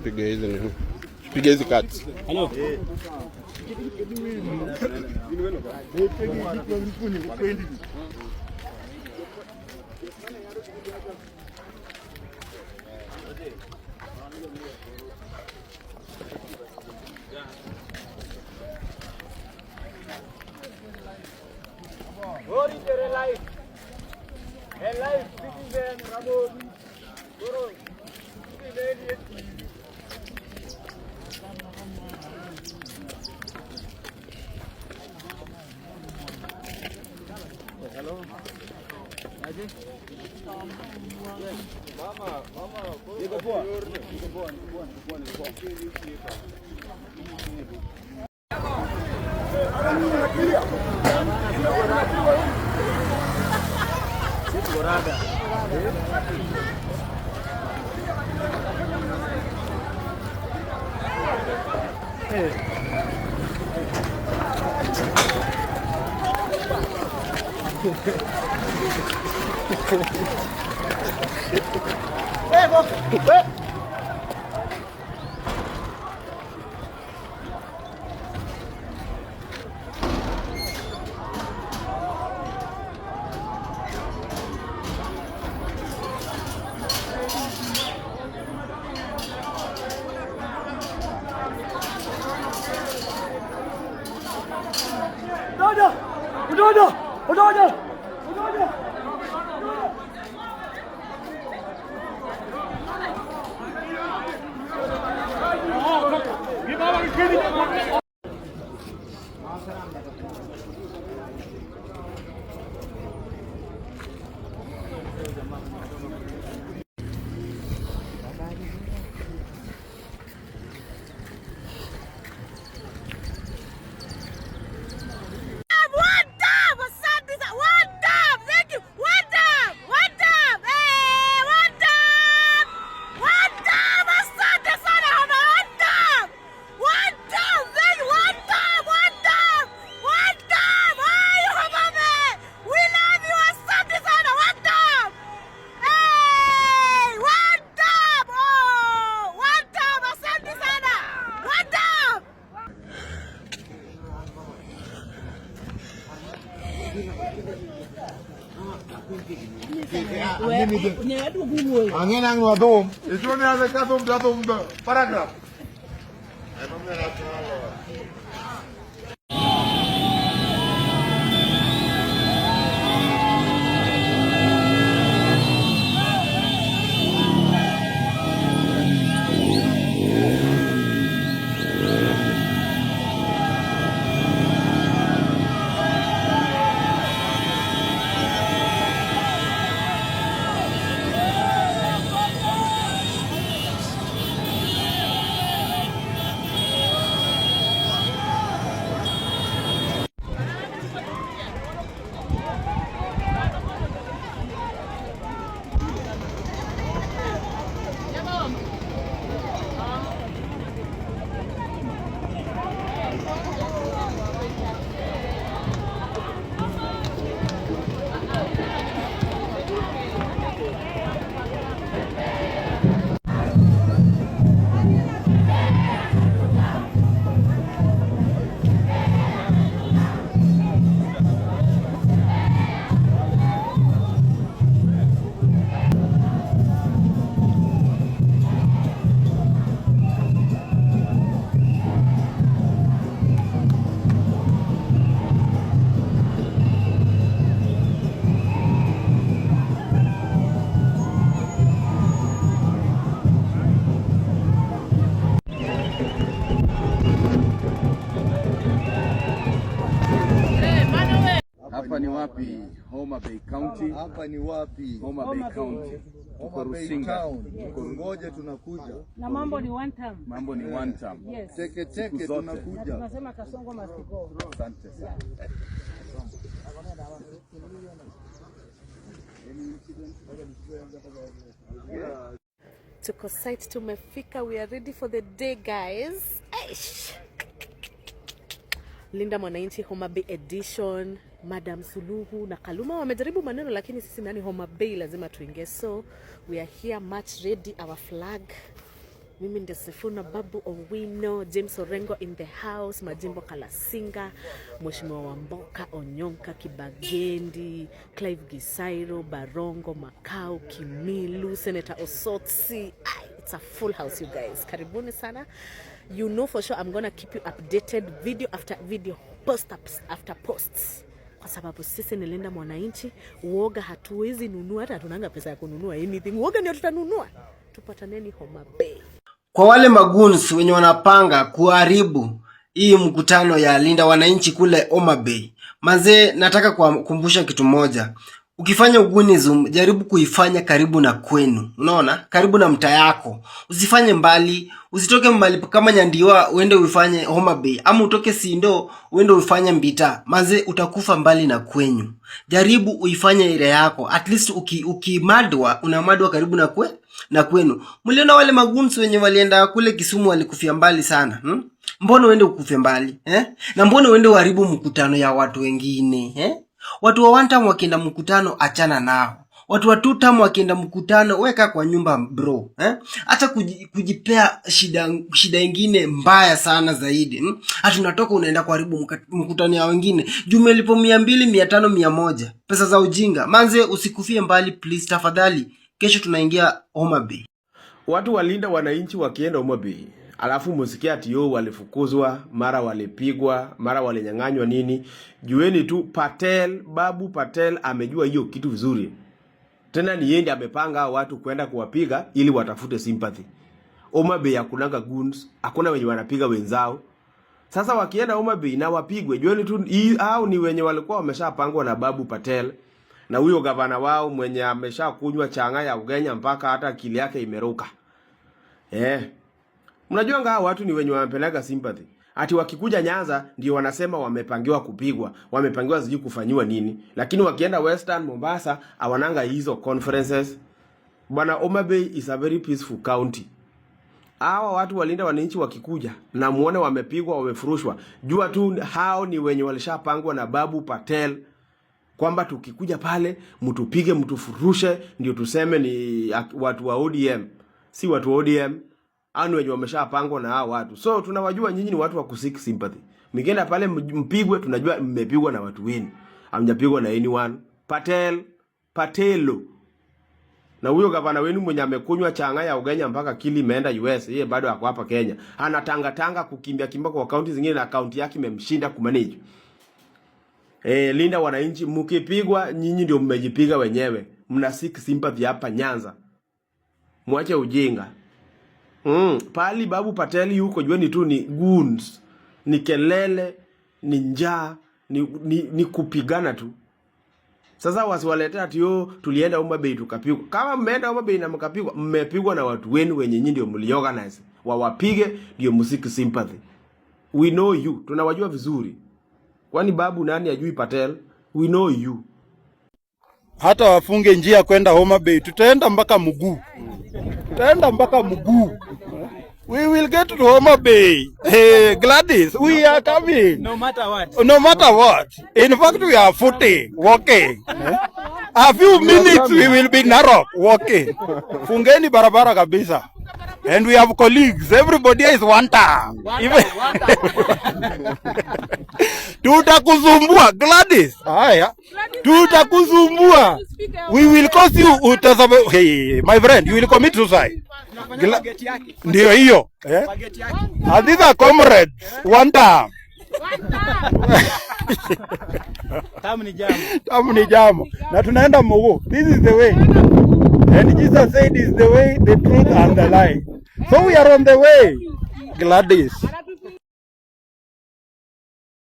Piga hizi ni piga hizi cuts. Hello. Hello. Aje? Mama. Niko poa. Niko poa. Udodo! Angin ang wadom. Itu ni ada katum paragraf. Hapa ni wapi? Homa Bay County. Hapa ni wapi? Homa Bay County. Tuko Rusinga. Ngoje tunakuja. Na mambo ni one time. Mambo ni one time. Yes. Teke tunakuja. Tunasema Kasongo must go. Asante sana. Tuko site tumefika, we are ready for the day guys. Aish. Linda Mwananchi Homa Bay edition. Madam Suluhu na Kaluma wamejaribu maneno, lakini sisi ndani Homa Bay lazima tuingie. So we are here, much ready, our flag. Mimi ndio Sifuna Babu Owino, James Orengo in the house, Majimbo Kalasinga, Mheshimiwa Wamboka, Onyonka, Kibagendi, Clive Gisairo, Barongo, Makau, Kimilu, Senator Osotsi. It's a full house, you guys. Karibuni sana. You know for sure I'm gonna keep you updated video after video, post ups after posts. Kwa sababu sisi ni Linda Mwananchi, uoga hatuwezi nunua, hata tunanga pesa ya kununua anything. Uoga ndio tutanunua. Tupataneni Homa Bay. Kwa wale maguns wenye wanapanga kuharibu hii mkutano ya Linda Wananchi kule Homa Bay, mazee, nataka kukumbusha kitu moja. Ukifanya ugunism, jaribu kuifanya karibu na kwenu. Unaona? Karibu na mtaa yako. Usifanye mbali, usitoke mbali kama Nyandiwa uende uifanye Homa Bay, ama utoke Sindo uende uifanye Mbita. Mazee, utakufa mbali na kwenyu. Jaribu uifanye area yako. At least ukimadwa, unamadwa karibu na kwenu. Mliona wale magunsu wenye walienda kule Kisumu walikufia mbali sana. Mbona uende ukufia mbali? Na mbona uende uharibu mkutano ya watu wengine? Watu wa one time wakienda mkutano achana nao. Watu wa two time wakienda mkutano weka kwa nyumba bro. Acha kujipea shida ingine mbaya sana zaidi. Hata unatoka unaenda kuharibu mkutano ya wengine. Jumelipo 200, 500, 100. Pesa za ujinga. Manze, usikufie mbali please tafadhali. Kesho tunaingia Homa Bay. Watu wa Linda Wananchi wakienda Homa Bay, alafu musikia ati walifukuzwa, mara walipigwa, mara walinyang'anywa nini. Jueni tu Babu Patel amejua hiyo kitu vizuri. Tena ni yeye amepanga watu kwenda kuwapiga ili watafute sympathy. Homa Bay hakunanga goons, hakuna wenye wanapiga wenzao. Sasa wakienda Homa Bay na wapigwe, jueni tu hao ni wenye walikuwa wameshapangwa na Babu Patel. Na huyo gavana wao mwenye ameshakunywa changa ya ugenya mpaka hata akili yake imeruka. Mnajua ngao watu ni wenye wanapeleka sympathy. Ati wakikuja Nyanza ndio wanasema wamepangiwa kupigwa, wamepangiwa sijui kufanywa nini. Lakini wakienda Western Mombasa hawananga hizo conferences. Bwana, Homa Bay is a very peaceful county. Hawa watu walinda wananchi wakikuja na muone wamepigwa, wamefurushwa, jua tu hao ni wenye walishapangwa na Babu Patel. Kwamba tukikuja pale, mtupige, mtufurushe, ndio tuseme ni watu wa ODM. Si watu wa ODM, hao ni wenye wameshapangwa na hao watu. So tunawajua nyinyi ni watu wa kusik sympathy. Mkienda pale mpigwe, tunajua mmepigwa na watu wenu. Hamjapigwa na anyone. Patelo. Na huyo gavana wenu mwenye amekunywa changa ya ugenya mpaka kili imeenda US, yeye bado ako hapa Kenya. Anatanga kukimbia kwa kaunti zingine na kaunti yake imemshinda kumanage. Linda Wananchi, mkipigwa nyinyi ndio mmejipiga wenyewe. Mna seek sympathy hapa Nyanza. Mwache ujinga. Pali Babu Patel yuko jueni tu ni goons. Ni kelele, ni njaa, ni kupigana tu. Sasa wasiwaletea ati tulienda Homa Bay tukapigwa. Kama mmeenda Homa Bay na mkapigwa, mmepigwa na watu wenu wenye nyinyi ndio mliorganize. Wawapige ndio mseek sympathy. We know you. Tunawajua vizuri. Kwani babu nani ajui Patel? We know you. Hata wafunge njia kwenda Homa Bay, tutaenda mpaka mguu. We will get to Homa Bay. Hey, Gladys, we are coming. No matter what. In fact, we are footing, walking. A few minutes we will be Narok, walking. Fungeni barabara kabisa. And we have colleagues. Everybody is one time. Tutakuzumbua, Gladys. Haya. Tutakuzumbua. We will cause you hey, my friend, you will commit suicide. Ndio hiyo. And these are comrades. One time. Tamu ni jamu. Na tunaenda Mungu. This is the way. And Jesus said is the way, the truth and the life. So we are on the way, Gladys.